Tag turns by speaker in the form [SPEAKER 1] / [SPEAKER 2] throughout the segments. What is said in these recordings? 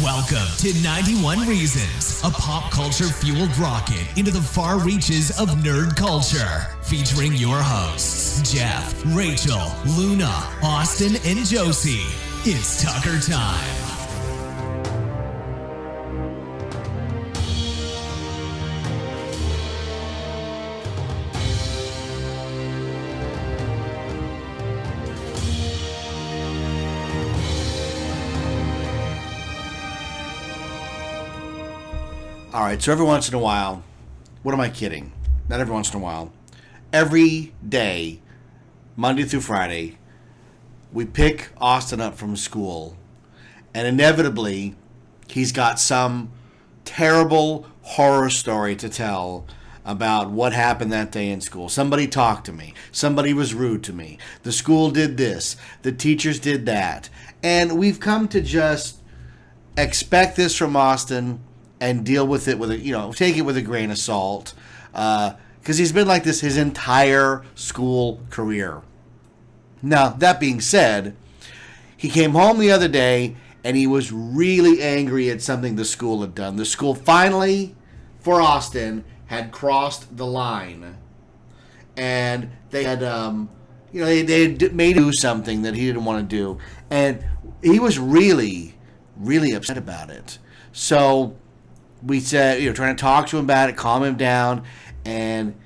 [SPEAKER 1] Welcome to 91 Reasons, a pop culture fueled rocket into the far reaches of nerd culture. Featuring your hosts, Jeff, Rachel, Luna, Austin, and Josie. It's Tucker time.
[SPEAKER 2] All right, so every once in a while, what am I kidding? Not every once in a while. Every day, Monday through Friday, we pick Austin up from school, and inevitably, he's got some terrible horror story to tell about what happened that day in school. Somebody talked to me. Somebody was rude to me. The school did this. The teachers did that. And we've come to just expect this from Austin and deal with it take it with a grain of salt, because he's been like this his entire school career. Now, that being said, he came home the other day and he was really angry at something the school had done. The school finally, for Austin, had crossed the line, and they had, they had made him do something that he didn't want to do, and he was really, really upset about it. So we said, trying to talk to him about it, calm him down, and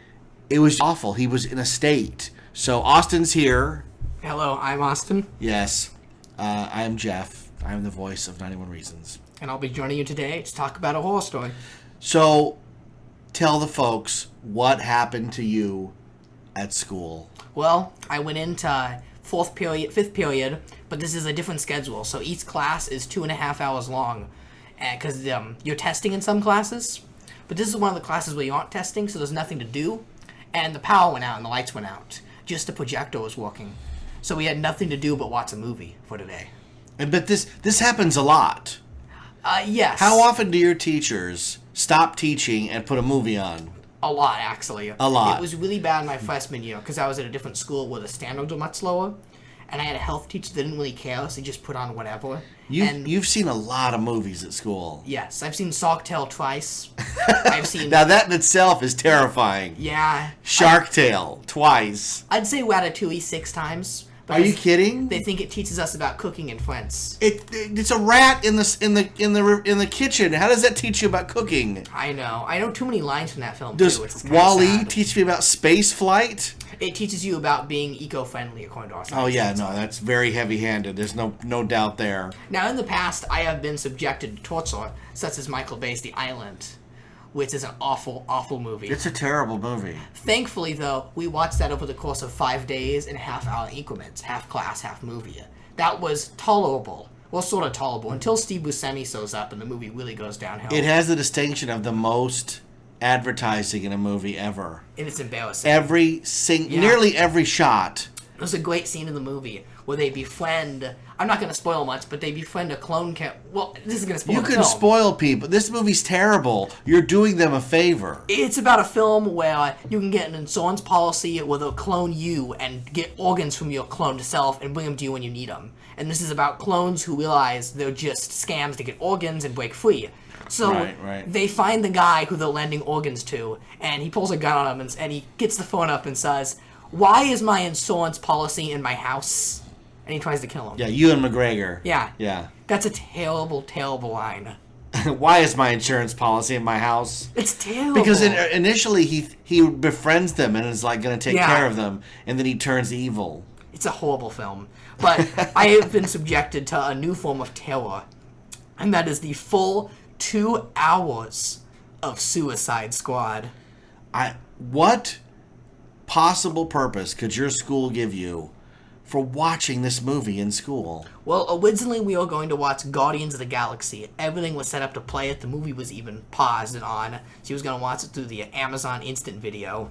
[SPEAKER 2] it was awful. He was in a state. So Austin's here.
[SPEAKER 3] Hello, I'm Austin.
[SPEAKER 2] Yes, I am Jeff. I am the voice of 91 Reasons.
[SPEAKER 3] And I'll be joining you today to talk about a horror story.
[SPEAKER 2] So tell the folks what happened to you at school.
[SPEAKER 3] Well, I went into fifth period, but this is a different schedule. So each class is 2.5 hours long. Because you're testing in some classes, but this is one of the classes where you aren't testing, so there's nothing to do, and the power went out and the lights went out. Just the projector was working. So we had nothing to do but watch a movie for today.
[SPEAKER 2] But this happens a lot.
[SPEAKER 3] Yes.
[SPEAKER 2] How often do your teachers stop teaching and put a movie on?
[SPEAKER 3] A lot, actually.
[SPEAKER 2] A lot.
[SPEAKER 3] It was really bad my freshman year, because I was at a different school where the standards were much lower, and I had a health teacher that didn't really care, so he just put on whatever.
[SPEAKER 2] You've seen a lot of movies at school.
[SPEAKER 3] Yes, I've seen Shark Tale twice. I've seen...
[SPEAKER 2] Now that in itself is terrifying.
[SPEAKER 3] Yeah.
[SPEAKER 2] Shark Tale twice.
[SPEAKER 3] I'd say Ratatouille 6 times.
[SPEAKER 2] Are you kidding?
[SPEAKER 3] They think it teaches us about cooking in France.
[SPEAKER 2] It's a rat in the kitchen. How does that teach you about cooking?
[SPEAKER 3] I know too many lines from that film.
[SPEAKER 2] Does
[SPEAKER 3] too. It's
[SPEAKER 2] WALL-E teach me about space flight?
[SPEAKER 3] It teaches you about being eco-friendly, according to our science.
[SPEAKER 2] Oh yeah, no, that's very heavy-handed. There's no doubt there.
[SPEAKER 3] Now, in the past, I have been subjected to torture, such as Michael Bay's The Island, which is an awful, awful movie.
[SPEAKER 2] It's a terrible movie.
[SPEAKER 3] Thankfully, though, we watched that over the course of 5 days in half-hour increments, half class, half movie. That was tolerable. Well, sort of tolerable, until Steve Buscemi shows up and the movie really goes downhill.
[SPEAKER 2] It has the distinction of the most advertising in a movie ever.
[SPEAKER 3] And it's embarrassing.
[SPEAKER 2] Nearly every shot.
[SPEAKER 3] There's a great scene in the movie where they befriend... I'm not going to spoil much, but they befriend a clone Well, this is going to spoil the film.
[SPEAKER 2] You can spoil people. This movie's terrible. You're doing them a favor.
[SPEAKER 3] It's about a film where you can get an insurance policy where they'll clone you and get organs from your cloned self and bring them to you when you need them. And this is about clones who realize they're just scams to get organs and break free. So
[SPEAKER 2] right.
[SPEAKER 3] They find the guy who they're lending organs to, and he pulls a gun on him, and he gets the phone up and says, "Why is my insurance policy in my house?" And he tries to kill him.
[SPEAKER 2] Yeah, Ewan McGregor.
[SPEAKER 3] Yeah. That's a terrible, terrible line.
[SPEAKER 2] Why is my insurance policy in my house?
[SPEAKER 3] It's terrible.
[SPEAKER 2] Because initially he befriends them and is like going to take care of them, and then he turns evil.
[SPEAKER 3] It's a horrible film. But I have been subjected to a new form of terror, and that is the full 2 hours of Suicide Squad.
[SPEAKER 2] What possible purpose could your school give you for watching this movie in school?
[SPEAKER 3] Well, originally we were going to watch Guardians of the Galaxy. Everything was set up to play it. The movie was even paused and on. She was going to watch it through the Amazon Instant Video.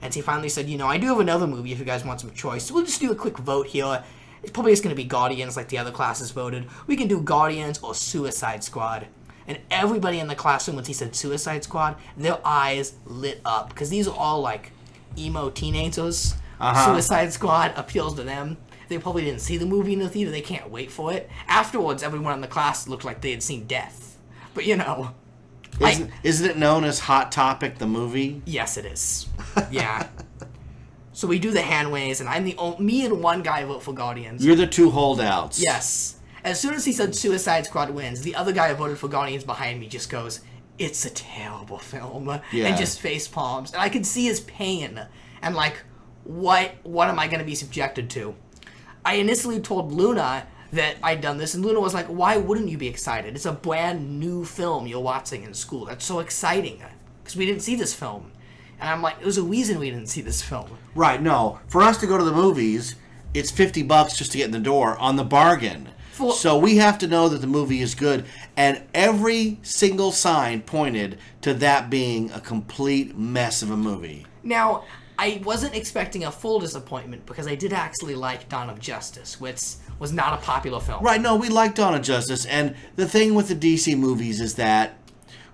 [SPEAKER 3] And she finally said, I do have another movie if you guys want some choice. So we'll just do a quick vote here. It's probably just going to be Guardians like the other classes voted. We can do Guardians or Suicide Squad. And everybody in the classroom, when he said Suicide Squad, their eyes lit up. Because these are all, emo teenagers. Suicide Squad appeals to them. they probably didn't see the movie in the theater. They can't wait for it. Afterwards, everyone in the class looked like they had seen death. But, you know.
[SPEAKER 2] Isn't it known as Hot Topic, the movie?
[SPEAKER 3] Yes, it is. Yeah. So we do the hand waves, and me and one guy vote for Guardians.
[SPEAKER 2] You're the two holdouts.
[SPEAKER 3] Yes. As soon as he said Suicide Squad wins, the other guy who voted for Guardians behind me just goes, "It's a terrible film," and just face palms. And I could see his pain, and like, what am I going to be subjected to? I initially told Luna that I'd done this, and Luna was like, "Why wouldn't you be excited? It's a brand new film you're watching in school. That's so exciting, because we didn't see this film." And I'm like, there's a reason we didn't see this film.
[SPEAKER 2] Right, no. For us to go to the movies, it's $50 just to get in the door on the bargain. So we have to know that the movie is good, and every single sign pointed to that being a complete mess of a movie.
[SPEAKER 3] Now, I wasn't expecting a full disappointment because I did actually like Dawn of Justice, which was not a popular film.
[SPEAKER 2] Right, no, we like Dawn of Justice, and the thing with the DC movies is that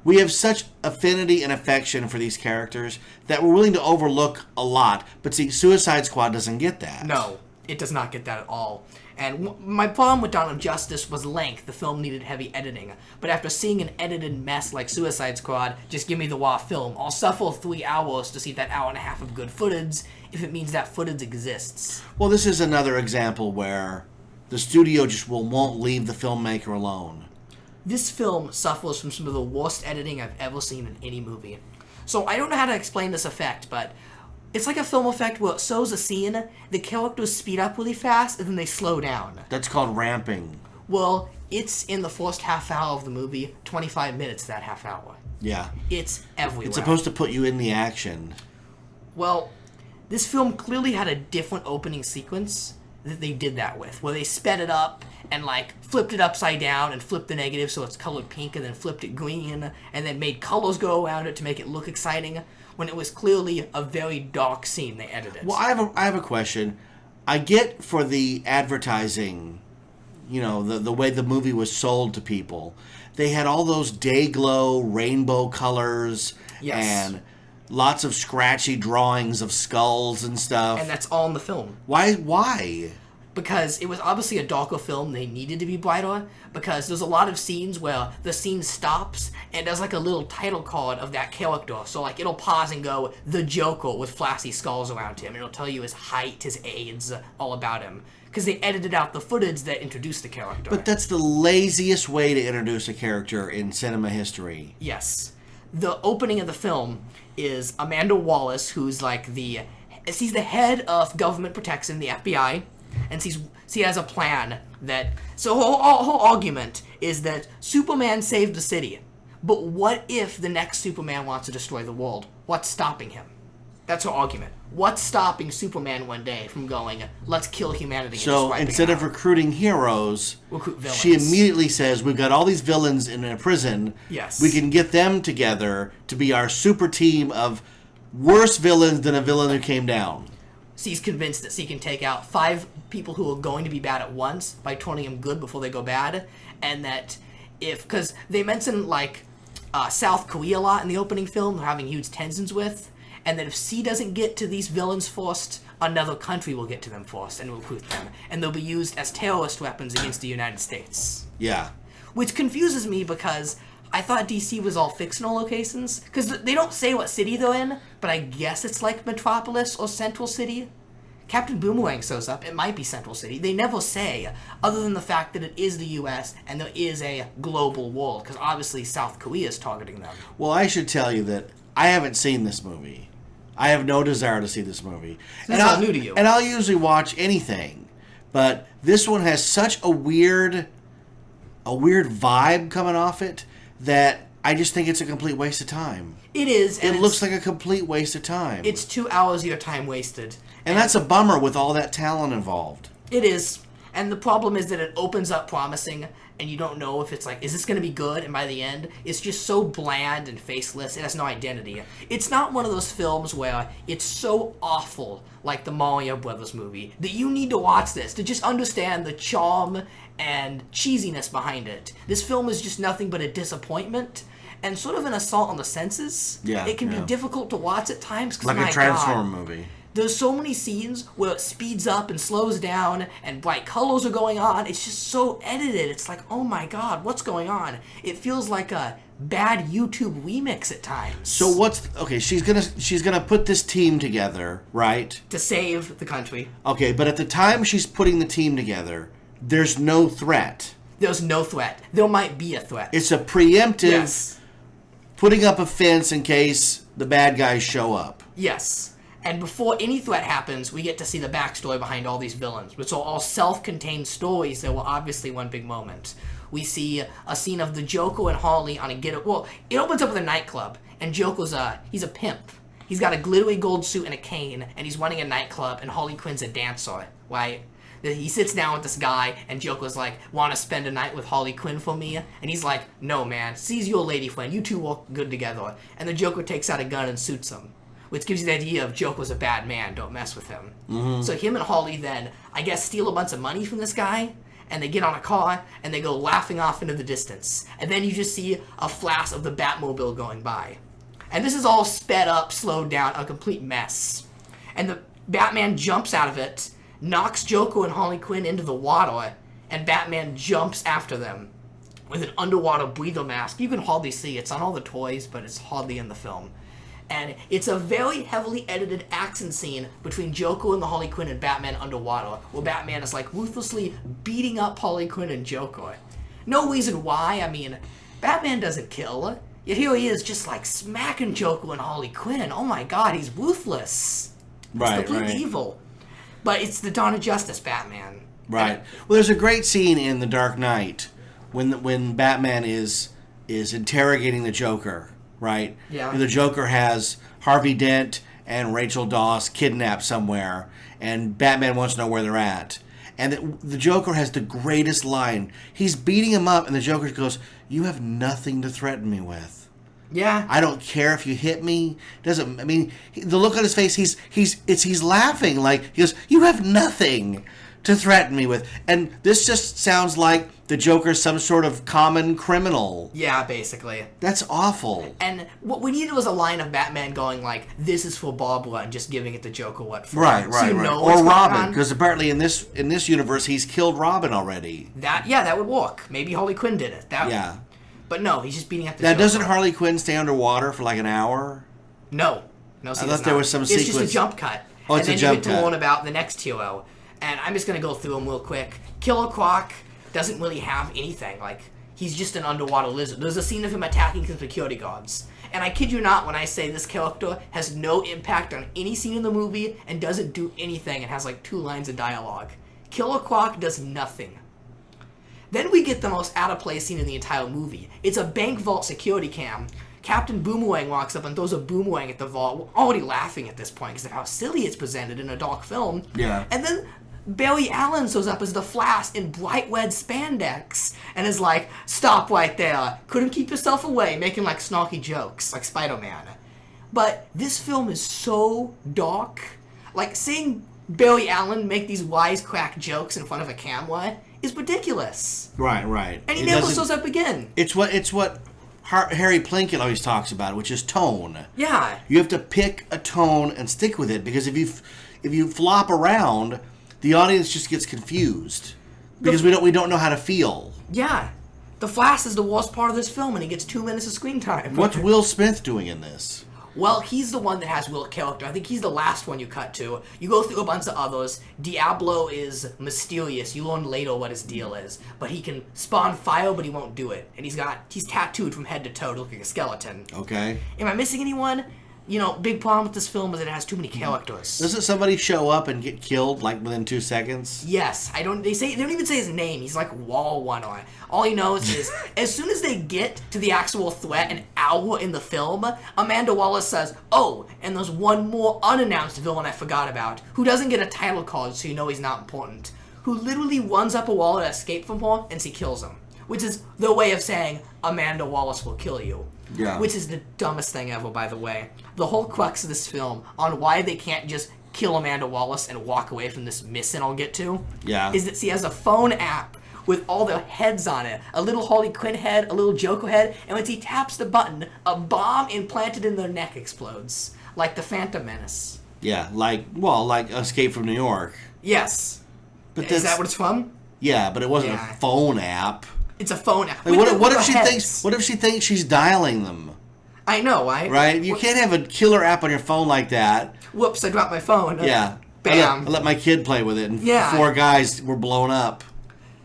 [SPEAKER 2] we have such affinity and affection for these characters that we're willing to overlook a lot. But see, Suicide Squad doesn't get that.
[SPEAKER 3] No, it does not get that at all. And my problem with Dawn of Justice was length. The film needed heavy editing. But after seeing an edited mess like Suicide Squad, just give me the raw film. I'll suffer 3 hours to see that hour and a half of good footage if it means that footage exists.
[SPEAKER 2] Well, this is another example where the studio just won't leave the filmmaker alone.
[SPEAKER 3] This film suffers from some of the worst editing I've ever seen in any movie. So I don't know how to explain this effect, but it's like a film effect where it shows a scene, the characters speed up really fast, and then they slow down.
[SPEAKER 2] That's called ramping.
[SPEAKER 3] Well, it's in the first half hour of the movie, 25 minutes that half hour.
[SPEAKER 2] Yeah.
[SPEAKER 3] It's everywhere.
[SPEAKER 2] It's supposed to put you in the action.
[SPEAKER 3] Well, this film clearly had a different opening sequence that they did that with, where they sped it up and like flipped it upside down and flipped the negative so it's colored pink and then flipped it green and then made colors go around it to make it look exciting when it was clearly a very dark scene they edited.
[SPEAKER 2] Well, I have a question. I get for the advertising, you know, the way the movie was sold to people. They had all those day glow rainbow colors.
[SPEAKER 3] Yes.
[SPEAKER 2] And lots of scratchy drawings of skulls and stuff.
[SPEAKER 3] And that's all in the film.
[SPEAKER 2] Why?
[SPEAKER 3] Because it was obviously a darker film, they needed to be brighter, because there's a lot of scenes where the scene stops and there's like a little title card of that character. So like it'll pause and go, the Joker with flashy skulls around him. It'll tell you his height, his age, all about him. Because they edited out the footage that introduced the character.
[SPEAKER 2] But that's the laziest way to introduce a character in cinema history.
[SPEAKER 3] Yes. The opening of the film is Amanda Wallace, who's like she's the head of government protection, the FBI, and she has a plan that, so her argument is that Superman saved the city, but what if the next Superman wants to destroy the world? What's stopping him? That's her argument. What's stopping Superman one day from going, let's kill humanity?
[SPEAKER 2] So instead of recruiting heroes,
[SPEAKER 3] recruit villains.
[SPEAKER 2] She immediately says, we've got all these villains in a prison.
[SPEAKER 3] Yes.
[SPEAKER 2] We can get them together to be our super team of worse villains than a villain who came down.
[SPEAKER 3] She's convinced that she can take out 5 people who are going to be bad at once by turning them good before they go bad, and that because they mention like South Korea a lot in the opening film, they're having huge tensions with, and that if she doesn't get to these villains first, another country will get to them first and recruit them, and they'll be used as terrorist weapons against the United States.
[SPEAKER 2] Yeah.
[SPEAKER 3] Which confuses me because I thought DC was all fictional locations, because they don't say what city they're in, but I guess it's like Metropolis or Central City. Captain Boomerang shows up, it might be Central City. They never say, other than the fact that it is the US and there is a global world, because obviously South Korea is targeting them.
[SPEAKER 2] Well, I should tell you that I haven't seen this movie. I have no desire to see this movie.
[SPEAKER 3] So it's all new to you.
[SPEAKER 2] And I'll usually watch anything, but this one has such a weird vibe coming off it that I just think it's a complete waste of time.
[SPEAKER 3] It is. And
[SPEAKER 2] it looks like a complete waste of time.
[SPEAKER 3] It's 2 hours of your time wasted.
[SPEAKER 2] And that's a bummer with all that talent involved.
[SPEAKER 3] It is. And the problem is that it opens up promising, and you don't know if it's like, is this going to be good? And by the end, it's just so bland and faceless. It has no identity. It's not one of those films where it's so awful, like the Mario Brothers movie, that you need to watch this to just understand the charm and cheesiness behind it. This film is just nothing but a disappointment and sort of an assault on the senses.
[SPEAKER 2] Yeah,
[SPEAKER 3] it can
[SPEAKER 2] yeah.
[SPEAKER 3] be difficult to watch at times.
[SPEAKER 2] Like a Transformer movie.
[SPEAKER 3] There's so many scenes where it speeds up and slows down and bright colors are going on. It's just so edited. It's like, oh my god, what's going on? It feels like a bad YouTube remix at times.
[SPEAKER 2] So she's gonna put this team together, right?
[SPEAKER 3] To save the country.
[SPEAKER 2] Okay, but at the time she's putting the team together, there's no threat.
[SPEAKER 3] There's no threat. There might be a threat.
[SPEAKER 2] It's a preemptive
[SPEAKER 3] Yes.
[SPEAKER 2] putting up a fence in case the bad guys show up.
[SPEAKER 3] Yes. And before any threat happens, we get to see the backstory behind all these villains, which are all self-contained stories that were obviously one big moment. We see a scene of the Joker and Harley on a get. Well, it opens up with a nightclub, and Joker's he's a pimp. He's got a glittery gold suit and a cane, and he's running a nightclub, and Harley Quinn's a dancer, right? He sits down with this guy, and Joker's like, want to spend a night with Harley Quinn for me? And he's like, no, man, she's your lady friend. You two work good together. And the Joker takes out a gun and shoots him, which gives you the idea of Joker's a bad man, don't mess with him. Mm-hmm. So him and Harley then, I guess, steal a bunch of money from this guy, and they get on a car, and they go laughing off into the distance. And then you just see a flash of the Batmobile going by. And this is all sped up, slowed down, a complete mess. And the Batman jumps out of it, knocks Joker and Harley Quinn into the water, and Batman jumps after them with an underwater breather mask. You can hardly see. It's on all the toys, but it's hardly in the film. And it's a very heavily edited action scene between Joker and the Harley Quinn and Batman underwater, where Batman is like ruthlessly beating up Harley Quinn and Joker. No reason why. I mean, Batman doesn't kill. Yet here he is just like smacking Joker and Harley Quinn. Oh my god, he's ruthless.
[SPEAKER 2] Right,
[SPEAKER 3] He's completely evil. But it's the Dawn of Justice Batman.
[SPEAKER 2] Right. Well, there's a great scene in The Dark Knight when Batman is interrogating the Joker, right?
[SPEAKER 3] Yeah.
[SPEAKER 2] And the Joker has Harvey Dent and Rachel Dawes kidnapped somewhere, and Batman wants to know where they're at. And the Joker has the greatest line. He's beating him up, and the Joker goes, "You have nothing to threaten me with.
[SPEAKER 3] Yeah.
[SPEAKER 2] I don't care if you hit me." Doesn't. I mean, the look on his face. He's laughing like he goes, "You have nothing to threaten me with." And this just sounds like the Joker's some sort of common criminal.
[SPEAKER 3] Yeah, basically.
[SPEAKER 2] That's awful.
[SPEAKER 3] And what we needed was a line of Batman going like, "This is for Barbara," and just giving it to Joker what for.
[SPEAKER 2] Right.
[SPEAKER 3] So you know what's
[SPEAKER 2] or
[SPEAKER 3] going
[SPEAKER 2] Robin,
[SPEAKER 3] on.
[SPEAKER 2] because apparently in this universe he's killed Robin already.
[SPEAKER 3] That would work. Maybe Harley Quinn did it.
[SPEAKER 2] Yeah.
[SPEAKER 3] But no, he's just beating up the
[SPEAKER 2] Now,
[SPEAKER 3] Joker.
[SPEAKER 2] doesn't Harley Quinn stay underwater for like an hour?
[SPEAKER 3] No, she
[SPEAKER 2] I
[SPEAKER 3] does
[SPEAKER 2] thought there
[SPEAKER 3] not.
[SPEAKER 2] was some
[SPEAKER 3] It's
[SPEAKER 2] sequence.
[SPEAKER 3] just a jump cut.
[SPEAKER 2] Oh, it's
[SPEAKER 3] and
[SPEAKER 2] a
[SPEAKER 3] then
[SPEAKER 2] jump
[SPEAKER 3] you get
[SPEAKER 2] cut.
[SPEAKER 3] to learn about the next hero. And I'm just going to go through them real quick. Killer Croc doesn't really have anything. Like, he's just an underwater lizard. There's a scene of him attacking some security guards. And I kid you not when I say this character has no impact on any scene in the movie and doesn't do anything and has like 2 lines of dialogue. Killer Croc does nothing. Then we get the most out-of-place scene in the entire movie. It's a bank vault security cam. Captain Boomerang walks up and throws a boomerang at the vault. We're already laughing at this point because of how silly it's presented in a dark film.
[SPEAKER 2] Yeah.
[SPEAKER 3] And then Barry Allen shows up as the Flash in bright red spandex and is like, "Stop right there. Couldn't keep yourself away," making like snarky jokes, like Spider-Man. But this film is so dark. Like, seeing Barry Allen make these wisecrack jokes in front of a camera is ridiculous.
[SPEAKER 2] Right.
[SPEAKER 3] And he never shows up again.
[SPEAKER 2] It's what Harry Plinkett always talks about, which is tone.
[SPEAKER 3] Yeah.
[SPEAKER 2] You have to pick a tone and stick with it, because if you flop around, the audience just gets confused because we don't know how to feel.
[SPEAKER 3] Yeah. The Flash is the worst part of this film, and he gets 2 minutes of screen time.
[SPEAKER 2] What's Will Smith doing in this?
[SPEAKER 3] Well, he's the one that has real character. I think he's the last one you cut to. You go through a bunch of others. Diablo is mysterious. You learn later what his deal is. But he can spawn fire, but he won't do it. And he's tattooed from head to toe to look like a skeleton.
[SPEAKER 2] Okay.
[SPEAKER 3] Am I missing anyone? You know, big problem with this film is it has too many characters.
[SPEAKER 2] Doesn't somebody show up and get killed like within 2 seconds?
[SPEAKER 3] Yes, they don't even say his name. He's like wall one on. All he knows is as soon as they get to the actual threat an hour in the film, Amanda Waller says, "Oh, and there's one more unannounced villain I forgot about, who doesn't get a title card so you know he's not important, who literally runs up a wall to escape from her and she kills him." Which is their way of saying Amanda Wallace will kill you.
[SPEAKER 2] Yeah.
[SPEAKER 3] Which is the dumbest thing ever, by the way. The whole crux of this film on why they can't just kill Amanda Wallace and walk away from this mission I'll get to, is that she has a phone app with all their heads on it. A little Harley Quinn head, a little Joker head, and when she taps the button, a bomb implanted in their neck explodes. Like the Phantom Menace.
[SPEAKER 2] Yeah, like Escape from New York.
[SPEAKER 3] Yes.
[SPEAKER 2] But
[SPEAKER 3] Is that what it's from?
[SPEAKER 2] Yeah, but it wasn't a phone app.
[SPEAKER 3] It's a phone app.
[SPEAKER 2] Like, what if she thinks? What if she thinks she's dialing them?
[SPEAKER 3] I know, right?
[SPEAKER 2] Right? You can't have a killer app on your phone like that.
[SPEAKER 3] Whoops! I dropped my phone.
[SPEAKER 2] Yeah.
[SPEAKER 3] Bam.
[SPEAKER 2] I let my kid play with it, and 4 guys were blown up.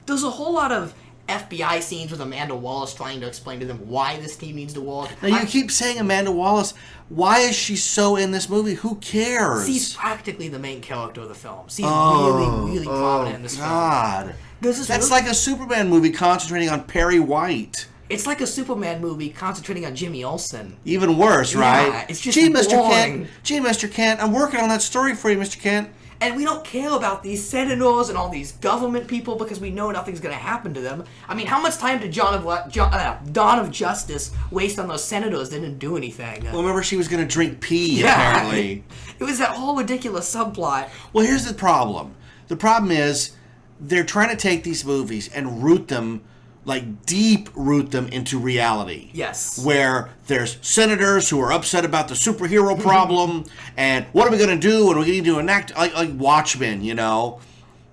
[SPEAKER 3] There's a whole lot of FBI scenes with Amanda Wallace trying to explain to them why this team needs to work.
[SPEAKER 2] Now, you keep saying Amanda Wallace. Why is she so in this movie? Who cares?
[SPEAKER 3] She's practically the main character of the film. She's really prominent in this film.
[SPEAKER 2] God. That's like a Superman movie concentrating on Perry White.
[SPEAKER 3] It's like a Superman movie concentrating on Jimmy Olsen.
[SPEAKER 2] Even worse, right?
[SPEAKER 3] Yeah, it's just
[SPEAKER 2] boring. Mr. Kent, I'm working on that story for you, Mr. Kent.
[SPEAKER 3] And we don't care about these senators and all these government people because we know nothing's going to happen to them. I mean, how much time did Dawn of Justice waste on those senators that didn't do anything?
[SPEAKER 2] Well, remember she was going to drink pee, apparently.
[SPEAKER 3] It was that whole ridiculous subplot.
[SPEAKER 2] Well, here's the problem. The problem is they're trying to take these movies and root them into reality.
[SPEAKER 3] Yes.
[SPEAKER 2] Where there's senators who are upset about the superhero problem, and what are we going to do? And we're going to enact like Watchmen, you know.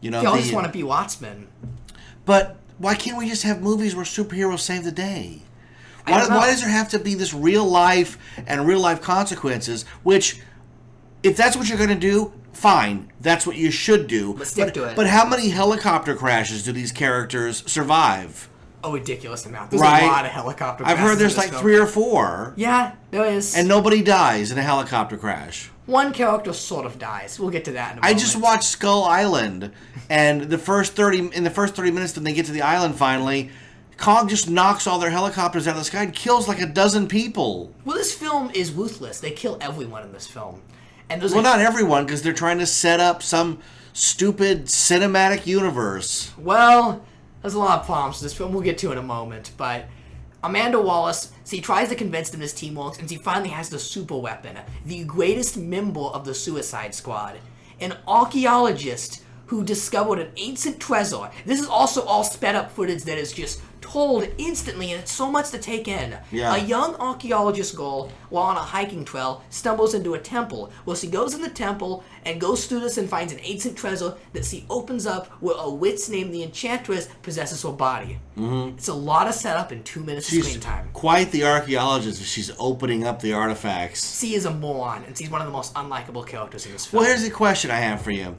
[SPEAKER 2] They
[SPEAKER 3] all just want to be Watchmen.
[SPEAKER 2] But why can't we just have movies where superheroes save the day? Why does there have to be this real life and real life consequences? Which, if that's what you're going to do, fine. That's what you should do.
[SPEAKER 3] But stick to it.
[SPEAKER 2] But how many helicopter crashes do these characters survive?
[SPEAKER 3] A ridiculous amount. There's a lot of helicopter crashes.
[SPEAKER 2] I've heard there's like 3 or 4.
[SPEAKER 3] Yeah, there is.
[SPEAKER 2] And nobody dies in a helicopter crash.
[SPEAKER 3] One character sort of dies. We'll get to that in a moment.
[SPEAKER 2] I just watched Skull Island, and in the first 30 minutes when they get to the island finally, Kong just knocks all their helicopters out of the sky and kills like a dozen people.
[SPEAKER 3] Well, this film is ruthless. They kill everyone in this film. And
[SPEAKER 2] not everyone, because they're trying to set up some stupid cinematic universe.
[SPEAKER 3] Well, there's a lot of problems with this film we'll get to in a moment, but Amanda Wallace, she tries to convince them this team works, and she finally has the super weapon, the greatest member of the Suicide Squad, an archaeologist who discovered an ancient treasure. This is also all sped up footage that is just told instantly, and it's so much to take in.
[SPEAKER 2] Yeah.
[SPEAKER 3] A young archaeologist girl, while on a hiking trail, stumbles into a temple. Well, she goes in the temple and goes through this and finds an ancient treasure that she opens up where a witch named the Enchantress possesses her body. Mm-hmm. It's a lot of setup in 2 minutes of screen time.
[SPEAKER 2] Quite the archaeologist. She's opening up the artifacts.
[SPEAKER 3] She is a moron, and she's one of the most unlikable characters in this film.
[SPEAKER 2] Well, here's the question I have for you.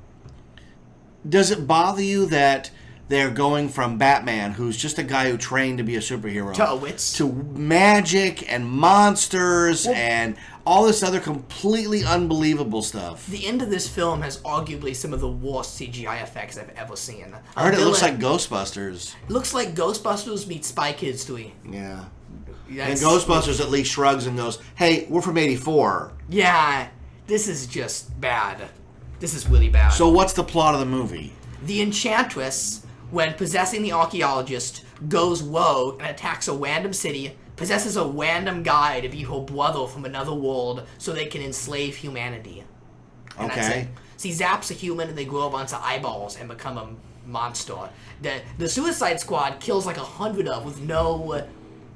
[SPEAKER 2] Does it bother you that they're going from Batman, who's just a guy who trained to be a superhero,
[SPEAKER 3] to a witch,
[SPEAKER 2] to magic and monsters and all this other completely unbelievable stuff?
[SPEAKER 3] The end of this film has arguably some of the worst CGI effects I've ever seen.
[SPEAKER 2] I heard it looks like Ghostbusters.
[SPEAKER 3] It looks like Ghostbusters meets Spy Kids 3.
[SPEAKER 2] Yeah. And Ghostbusters at least shrugs and goes, hey, we're from 84.
[SPEAKER 3] Yeah, this is just bad. This is really bad.
[SPEAKER 2] So what's the plot of the movie?
[SPEAKER 3] The Enchantress, when possessing the archaeologist, goes rogue and attacks a random city, possesses a random guy to be her brother from another world so they can enslave humanity. And
[SPEAKER 2] okay.
[SPEAKER 3] She zaps a human and they grow a bunch of eyeballs and become a monster. The Suicide Squad kills like 100 of with no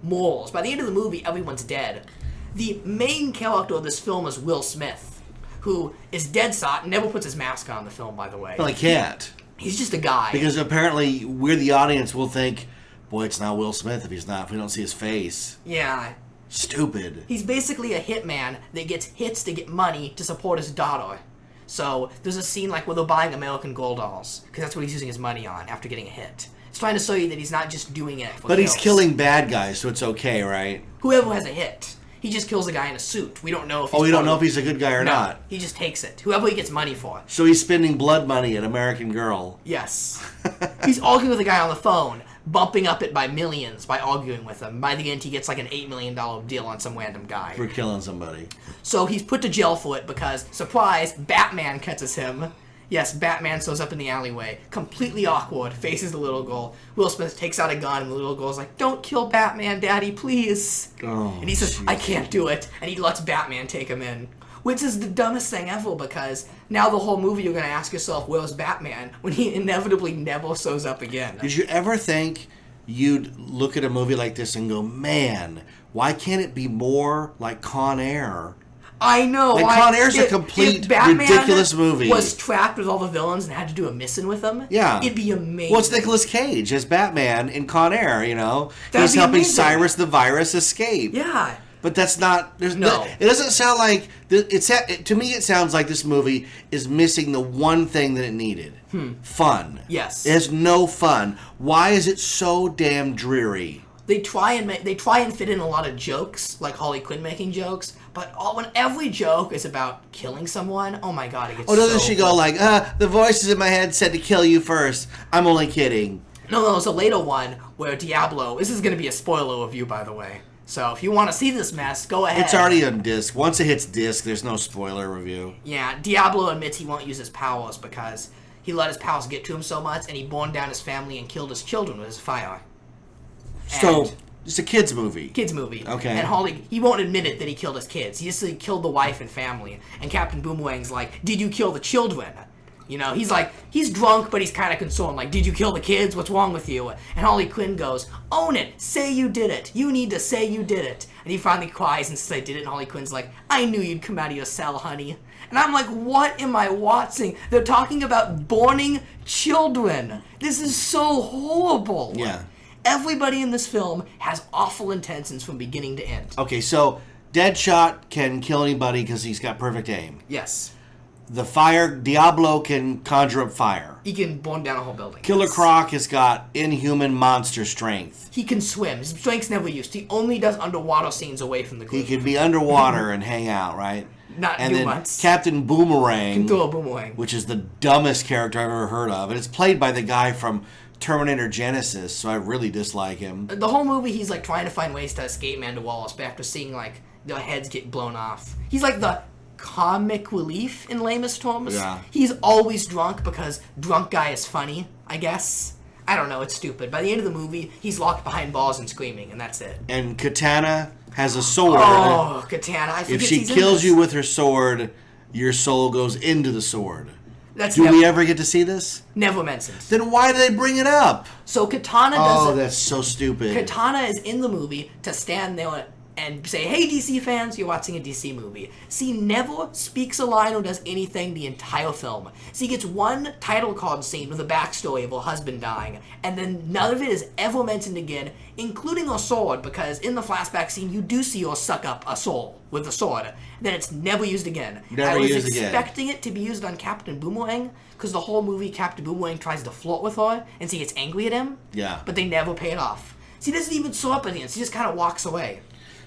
[SPEAKER 3] morals. By the end of the movie, everyone's dead. The main character of this film is Will Smith, who is dead sot and never puts his mask on in the film, by the way.
[SPEAKER 2] Well, he can't.
[SPEAKER 3] He's just a guy.
[SPEAKER 2] Because apparently we're the audience will think, boy, it's not Will Smith if we don't see his face.
[SPEAKER 3] Yeah.
[SPEAKER 2] Stupid.
[SPEAKER 3] He's basically a hitman that gets hits to get money to support his daughter. So there's a scene like where they're buying American Girl dolls, because that's what he's using his money on after getting a hit. It's trying to show you that he's not just doing it for
[SPEAKER 2] But
[SPEAKER 3] kills.
[SPEAKER 2] he's killing bad guys, so it's okay, right?
[SPEAKER 3] Whoever has a hit. He just kills a guy in a suit. We don't know if he's...
[SPEAKER 2] Oh, we don't know if he's a good guy or
[SPEAKER 3] no,
[SPEAKER 2] not.
[SPEAKER 3] He just takes it. Whoever he gets money for.
[SPEAKER 2] So he's spending blood money at American Girl.
[SPEAKER 3] Yes. He's arguing with a guy on the phone, bumping up it by millions by arguing with him. By the end, he gets like an $8 million deal on some random guy.
[SPEAKER 2] For killing somebody.
[SPEAKER 3] So he's put to jail for it because, surprise, Batman catches him. Yes, Batman shows up in the alleyway, completely awkward, faces the little girl. Will Smith takes out a gun, and the little girl's like, "Don't kill Batman, Daddy, please."
[SPEAKER 2] Oh,
[SPEAKER 3] and he says, "I can't do it," and he lets Batman take him in. Which is the dumbest thing ever, because now the whole movie you're going to ask yourself, where's Batman, when he inevitably never shows up again.
[SPEAKER 2] Did you ever think you'd look at a movie like this and go, man, why can't it be more like Con Air?
[SPEAKER 3] I know.
[SPEAKER 2] Like, Con Air's a complete,
[SPEAKER 3] if Batman
[SPEAKER 2] ridiculous movie.
[SPEAKER 3] Was trapped with all the villains and had to do a mission with them.
[SPEAKER 2] Yeah.
[SPEAKER 3] It'd be amazing.
[SPEAKER 2] Well, it's Nicolas Cage as Batman in Con Air, you know?
[SPEAKER 3] That'd
[SPEAKER 2] He's
[SPEAKER 3] be
[SPEAKER 2] helping
[SPEAKER 3] amazing.
[SPEAKER 2] Cyrus the Virus escape.
[SPEAKER 3] Yeah.
[SPEAKER 2] But that's not...
[SPEAKER 3] No.
[SPEAKER 2] It doesn't sound like... To me, it sounds like this movie is missing the one thing that it needed. Fun.
[SPEAKER 3] Yes.
[SPEAKER 2] It has no fun. Why is it so damn dreary?
[SPEAKER 3] They try and fit in a lot of jokes, like Harley Quinn making jokes, but when every joke is about killing someone, oh my god, it gets
[SPEAKER 2] Doesn't
[SPEAKER 3] so
[SPEAKER 2] she go like, the voices in my head said to kill you first. I'm only kidding.
[SPEAKER 3] No, it's a later one where Diablo... This is going to be a spoiler review, by the way. So if you want to see this mess, go ahead.
[SPEAKER 2] It's already on disc. Once it hits disc, there's no spoiler review.
[SPEAKER 3] Yeah, Diablo admits he won't use his powers because he let his powers get to him so much, and he burned down his family and killed his children with his fire.
[SPEAKER 2] So, it's a kid's movie.
[SPEAKER 3] Kids movie.
[SPEAKER 2] Okay.
[SPEAKER 3] And Harley, he won't admit it that he killed his kids. He just said he killed the wife and family. And Captain Boomerang's like, did you kill the children? You know, he's drunk, but he's kind of concerned. Like, did you kill the kids? What's wrong with you? And Harley Quinn goes, own it. Say you did it. You need to say you did it. And he finally cries and says, I did it. And Harley Quinn's like, I knew you'd come out of your cell, honey. And I'm like, what am I watching? They're talking about burning children. This is so horrible.
[SPEAKER 2] Yeah.
[SPEAKER 3] Everybody in this film has awful intentions from beginning to end.
[SPEAKER 2] Okay, so Deadshot can kill anybody because he's got perfect aim.
[SPEAKER 3] Yes.
[SPEAKER 2] The Diablo can conjure up fire.
[SPEAKER 3] He can burn down a whole building.
[SPEAKER 2] Killer
[SPEAKER 3] Yes.
[SPEAKER 2] Croc has got inhuman monster strength.
[SPEAKER 3] He can swim. His strength's never used. He only does underwater scenes away from the group.
[SPEAKER 2] He can be underwater and hang out, right?
[SPEAKER 3] Not
[SPEAKER 2] and
[SPEAKER 3] do
[SPEAKER 2] then
[SPEAKER 3] much.
[SPEAKER 2] Captain Boomerang,
[SPEAKER 3] Can throw a boomerang.
[SPEAKER 2] which is the dumbest character I've ever heard of, and it's played by the guy from Terminator Genesis, so I really dislike him.
[SPEAKER 3] The whole movie, he's like trying to find ways to escape Amanda Wallace, but after seeing like their heads get blown off, he's like the comic relief in lamest terms.
[SPEAKER 2] Yeah.
[SPEAKER 3] He's always drunk because drunk guy is funny, I guess. I don't know, it's stupid. By the end of the movie, he's locked behind bars and screaming, and that's it.
[SPEAKER 2] And Katana has a sword.
[SPEAKER 3] Oh, Katana. I forget
[SPEAKER 2] If she
[SPEAKER 3] he's in
[SPEAKER 2] kills
[SPEAKER 3] this.
[SPEAKER 2] you with her sword, your soul goes into the sword.
[SPEAKER 3] That's
[SPEAKER 2] Do we ever get to see this?
[SPEAKER 3] never mentioned.
[SPEAKER 2] Then why do they bring it up?
[SPEAKER 3] So Katana does
[SPEAKER 2] Oh,
[SPEAKER 3] it.
[SPEAKER 2] that's so stupid.
[SPEAKER 3] Katana is in the movie to stand there and say, hey, DC fans, you're watching a DC movie. She never speaks a line or does anything the entire film. She gets one title card scene with a backstory of her husband dying, and then none of it is ever mentioned again, including her sword, because in the flashback scene, you do see her suck up a soul with a sword. Then it's never used again.
[SPEAKER 2] Never
[SPEAKER 3] I was
[SPEAKER 2] used again.
[SPEAKER 3] expecting it to be used on Captain Boomerang, because the whole movie, Captain Boomerang tries to flirt with her, and she gets angry at him.
[SPEAKER 2] Yeah.
[SPEAKER 3] But they never pay it off. She doesn't even show up at the end. She just kind of walks away.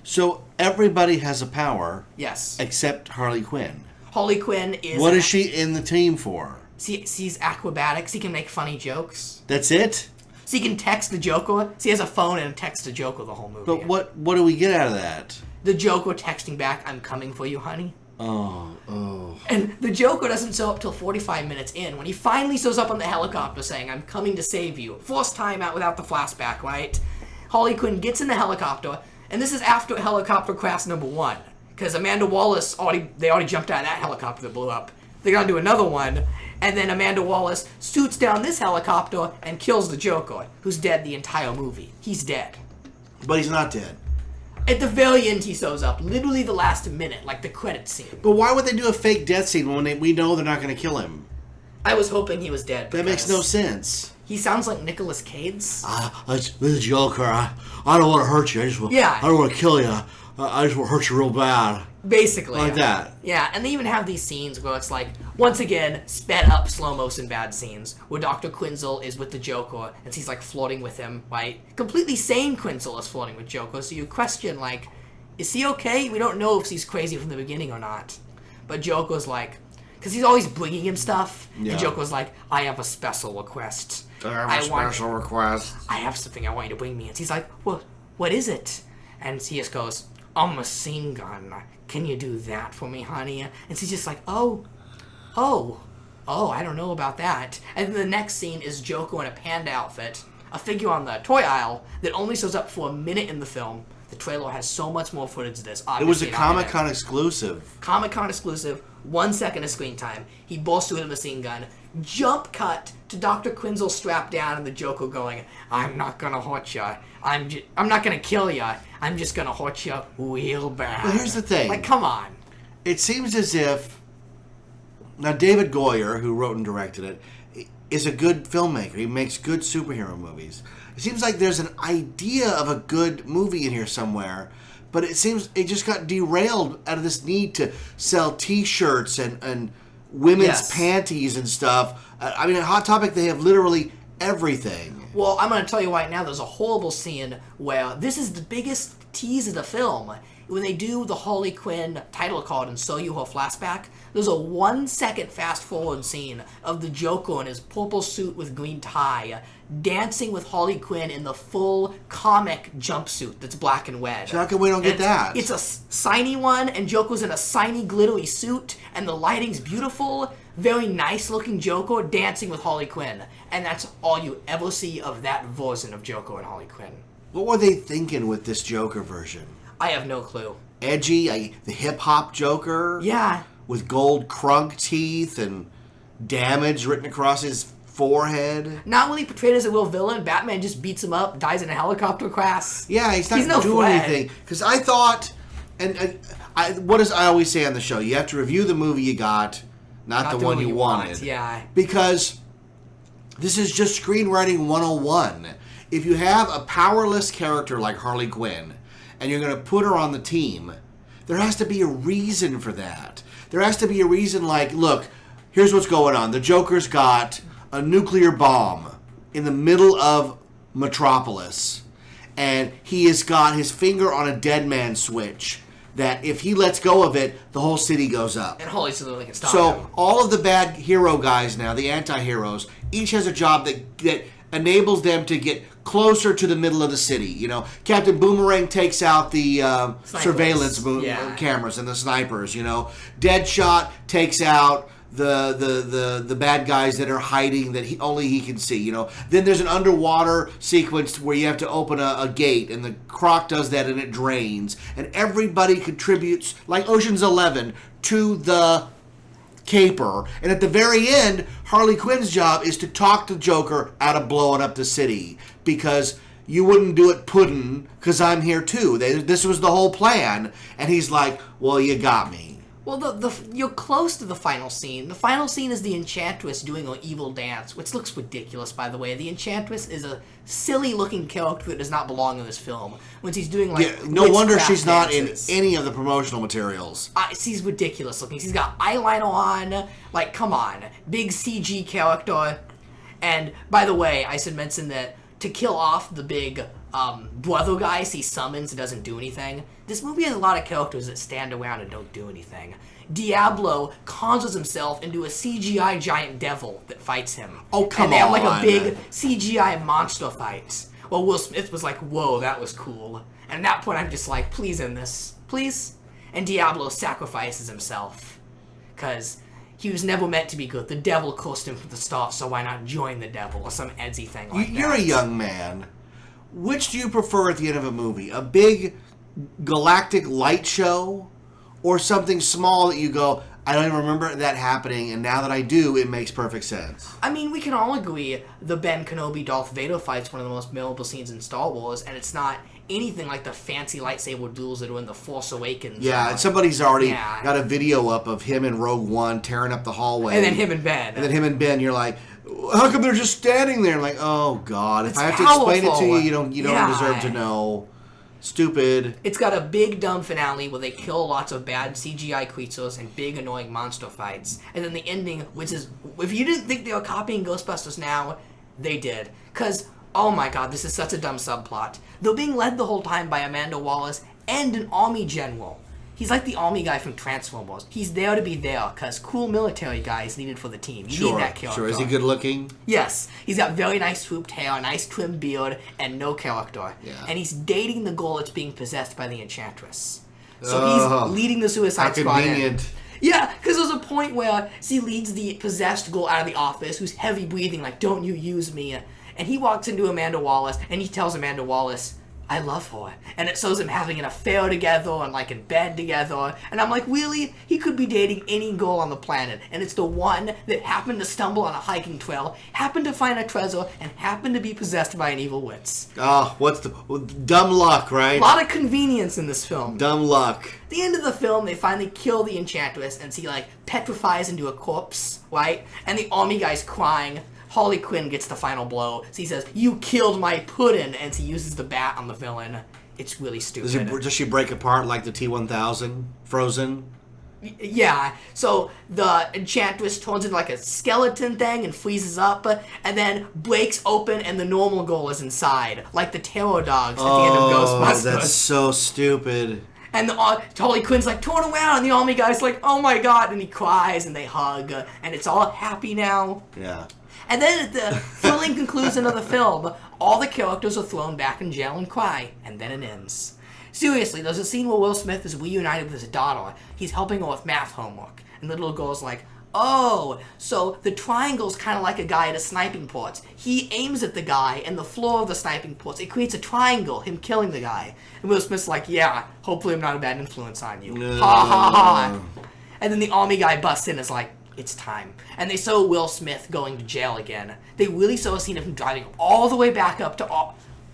[SPEAKER 2] So everybody has a power
[SPEAKER 3] Yes.
[SPEAKER 2] except Harley Quinn.
[SPEAKER 3] Harley Quinn is...
[SPEAKER 2] What is she in the team for?
[SPEAKER 3] She's acrobatics. She can make funny jokes.
[SPEAKER 2] That's it?
[SPEAKER 3] She can text the Joker. She has a phone and texts the Joker the whole movie.
[SPEAKER 2] But what do we get out of that?
[SPEAKER 3] The Joker texting back, I'm coming for you, honey.
[SPEAKER 2] Oh.
[SPEAKER 3] And the Joker doesn't show up till 45 minutes in, when he finally shows up on the helicopter saying, I'm coming to save you. First time out without the flashback, right? Harley Quinn gets in the helicopter, and this is after helicopter crash number 1. Because Amanda Wallace, they already jumped out of that helicopter that blew up. They're gonna do another one, and then Amanda Wallace shoots down this helicopter and kills the Joker, who's dead the entire movie. He's dead.
[SPEAKER 2] But he's not dead.
[SPEAKER 3] At the very end, he shows up, literally the last minute, like the credits scene.
[SPEAKER 2] But why would they do a fake death scene when we know they're not going to kill him?
[SPEAKER 3] I was hoping he was dead.
[SPEAKER 2] That makes no sense.
[SPEAKER 3] He sounds like Nicolas Cage.
[SPEAKER 2] This is Joker. I don't want to hurt you. I don't want to kill you. I just want to hurt you real bad.
[SPEAKER 3] Basically.
[SPEAKER 2] Like that.
[SPEAKER 3] Yeah, and they even have these scenes where it's like, once again, sped up slow motion bad scenes, where Dr. Quinzel is with the Joker, and she's like flirting with him, right? Completely sane Quinzel is flirting with Joker, so you question, like, is he okay? We don't know if she's crazy from the beginning or not. But Joker's like, because he's always bringing him stuff,
[SPEAKER 2] Yeah.
[SPEAKER 3] and Joker's like, I have a special request.
[SPEAKER 2] request.
[SPEAKER 3] I have something I want you to bring me. And he's like, what is it? And she just goes, a machine gun. Can you do that for me, honey? And she's just like, oh, I don't know about that. And then the next scene is Joker in a panda outfit, a figure on the toy aisle that only shows up for a minute in the film. The trailer has so much more footage of this.
[SPEAKER 2] It was a
[SPEAKER 3] Obviously not in it.
[SPEAKER 2] Comic-Con exclusive.
[SPEAKER 3] Comic-Con exclusive, 1 second of screen time. He bursts with a machine gun. Jump cut to Dr. Quinzel strapped down and the Joker going, I'm not gonna hurt ya. I'm not gonna kill ya. I'm just gonna hurt ya real bad.
[SPEAKER 2] Well, here's the thing.
[SPEAKER 3] Like, come on.
[SPEAKER 2] it seems as if now David Goyer, who wrote and directed it, is a good filmmaker. He makes good superhero movies. It seems like there's an idea of a good movie in here somewhere, but it seems it just got derailed out of this need to sell T-shirts and women's panties and stuff. I mean, at Hot Topic, they have literally everything.
[SPEAKER 3] Well, I'm going to tell you right now, there's a horrible scene where this is the biggest tease of the film. When they do the Harley Quinn title card and show you her flashback, there's a 1 second fast forward scene of the Joker in his purple suit with green tie dancing with Harley Quinn in the full comic jumpsuit that's black and red.
[SPEAKER 2] So how come we don't get that?
[SPEAKER 3] It's a shiny one, and Joker's in a shiny glittery suit, and the lighting's beautiful. Very nice looking Joker dancing with Harley Quinn. And that's all you ever see of that version of Joker and Harley Quinn.
[SPEAKER 2] What were they thinking with this Joker version?
[SPEAKER 3] I have no clue.
[SPEAKER 2] Edgy, the hip-hop Joker?
[SPEAKER 3] Yeah.
[SPEAKER 2] With gold crunk teeth and damage written across his forehead?
[SPEAKER 3] Not really portrayed as a real villain. Batman just beats him up, dies in a helicopter crash.
[SPEAKER 2] Yeah, he's not doing anything. Because I thought, what does I always say on the show? You have to review the movie you got, not the one you wanted.
[SPEAKER 3] Yeah.
[SPEAKER 2] Because this is just screenwriting 101. If you have a powerless character like Harley Quinn, and you're going to put her on the team, there has to be a reason for that. There has to be a reason like, look, here's what's going on. The Joker's got a nuclear bomb in the middle of Metropolis, and he has got his finger on a dead man switch that if he lets go of it, the whole city goes up.
[SPEAKER 3] And Harley literally can stop him.
[SPEAKER 2] So all of the bad hero guys now, the anti-heroes, each has a job that enables them to get closer to the middle of the city. You know, Captain Boomerang takes out the surveillance cameras and the snipers. You know, Deadshot takes out the bad guys that are hiding that only he can see. You know, then there's an underwater sequence where you have to open a gate, and the Croc does that, and it drains, and everybody contributes like Ocean's 11 to the caper, and at the very end, Harley Quinn's job is to talk the Joker out of blowing up the city, because you wouldn't do it puddin', because I'm here too. This was the whole plan, and he's like, well, you got me.
[SPEAKER 3] Well, you're close to the final scene. The final scene is the Enchantress doing an evil dance, which looks ridiculous, by the way. The Enchantress is a silly-looking character that does not belong in this film. When she's doing, like,
[SPEAKER 2] no wonder she's not
[SPEAKER 3] dances.
[SPEAKER 2] In any of the promotional materials.
[SPEAKER 3] She's ridiculous looking. She's got eyeliner on. Like, come on. Big CG character. And, by the way, I should mention that to kill off the big brother guy he summons and doesn't do anything, this movie has a lot of characters that stand around and don't do anything. Diablo conjures himself into a CGI giant devil that fights him.
[SPEAKER 2] Oh, come on.
[SPEAKER 3] And they have like a big CGI monster fight. Well, Will Smith was like, whoa, that was cool. And at that point, I'm just like, please end this. Please? And Diablo sacrifices himself. Because he was never meant to be good. The devil cursed him from the start, so why not join the devil or some edgy thing like that?
[SPEAKER 2] You're a young man. Which do you prefer at the end of a movie? A big galactic light show, or something small that you go, I don't even remember that happening, and now that I do, it makes perfect sense?
[SPEAKER 3] I mean, we can all agree the Ben Kenobi Darth Vader fight's one of the most memorable scenes in Star Wars, and it's not anything like the fancy lightsaber duels that are in The Force Awakens.
[SPEAKER 2] Yeah, and somebody's already got a video up of him in Rogue One tearing up the hallway.
[SPEAKER 3] And then him and Ben.
[SPEAKER 2] And then him and Ben, you're like, how come they're just standing there? Like, oh, God. If I have to explain it to you, you don't deserve to know. Stupid.
[SPEAKER 3] It's got a big dumb finale where they kill lots of bad CGI creatures and big annoying monster fights. And then the ending, which is, if you didn't think they were copying Ghostbusters now, they did. Because, oh my god, this is such a dumb subplot. They're being led the whole time by Amanda Wallace and an army general. He's like the army guy from Transformers. He's there to be there, because cool military guy is needed for the team. You need that character.
[SPEAKER 2] Sure. Is he good looking?
[SPEAKER 3] Yes. He's got very nice swooped hair, a nice trimmed beard, and no character.
[SPEAKER 2] Yeah.
[SPEAKER 3] And he's dating the girl that's being possessed by the Enchantress. So he's leading the Suicide Squad.
[SPEAKER 2] Convenient.
[SPEAKER 3] Yeah, because there's a point where she leads the possessed girl out of the office, who's heavy breathing, like, don't you use me. And he walks into Amanda Wallace, and he tells Amanda Wallace, I love her. And it shows them having an affair together and, like, in bed together. And I'm like, really? He could be dating any girl on the planet. And it's the one that happened to stumble on a hiking trail, happened to find a treasure, and happened to be possessed by an evil witch.
[SPEAKER 2] Oh, dumb luck, right?
[SPEAKER 3] A lot of convenience in this film.
[SPEAKER 2] Dumb luck.
[SPEAKER 3] At the end of the film, they finally kill the Enchantress, and she, like, petrifies into a corpse, right? And the army guy's crying. Harley Quinn gets the final blow. So he says, "You killed my puddin'," and she uses the bat on the villain. It's really stupid.
[SPEAKER 2] Does she break apart like the T-1000? Frozen?
[SPEAKER 3] Yeah. So the Enchantress turns into like a skeleton thing and freezes up, and then breaks open, and the normal girl is inside, like the terror dogs at the end of Ghostbusters.
[SPEAKER 2] That's so stupid.
[SPEAKER 3] And Harley Quinn's like, turn around, and the army guy's like, oh my god, and he cries, and they hug, and it's all happy now.
[SPEAKER 2] Yeah.
[SPEAKER 3] And then at the thrilling conclusion of the film, all the characters are thrown back in jail and cry, and then it ends. Seriously, there's a scene where Will Smith is reunited with his daughter. He's helping her with math homework, and the little girl's like, oh, so the triangle's kind of like a guy at a sniping port. He aims at the guy, and the floor of the sniping ports, it creates a triangle, him killing the guy. And Will Smith's like, yeah, hopefully I'm not a bad influence on you.
[SPEAKER 2] No.
[SPEAKER 3] Ha ha ha. And then the army guy busts in and is like, it's time. And they show Will Smith going to jail again. They really show a scene of him driving all the way back up to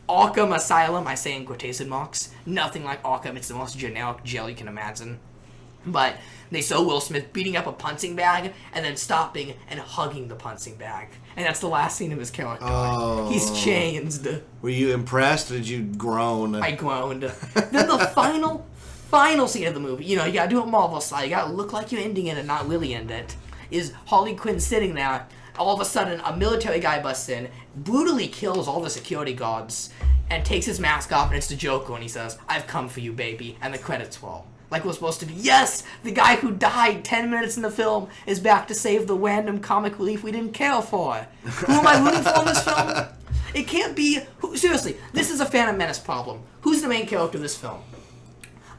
[SPEAKER 3] Arkham Asylum. I say in quotation marks. Nothing like Arkham. It's the most generic jail you can imagine. But they show Will Smith beating up a punching bag and then stopping and hugging the punching bag. And that's the last scene of his character.
[SPEAKER 2] Oh.
[SPEAKER 3] He's changed.
[SPEAKER 2] Were you impressed or did you groan?
[SPEAKER 3] I groaned. Then the final scene of the movie, you know, you gotta do it Marvel style. You gotta look like you're ending it and not really end it. Is Harley Quinn sitting there, all of a sudden a military guy busts in, brutally kills all the security guards, and takes his mask off, and it's the Joker, and he says, "I've come for you, baby," and the credits roll. Like we're supposed to be, yes, the guy who died 10 minutes in the film is back to save the random comic relief we didn't care for. Who am I rooting for in this film? It can't be, seriously, this is a Phantom Menace problem. Who's the main character of this film?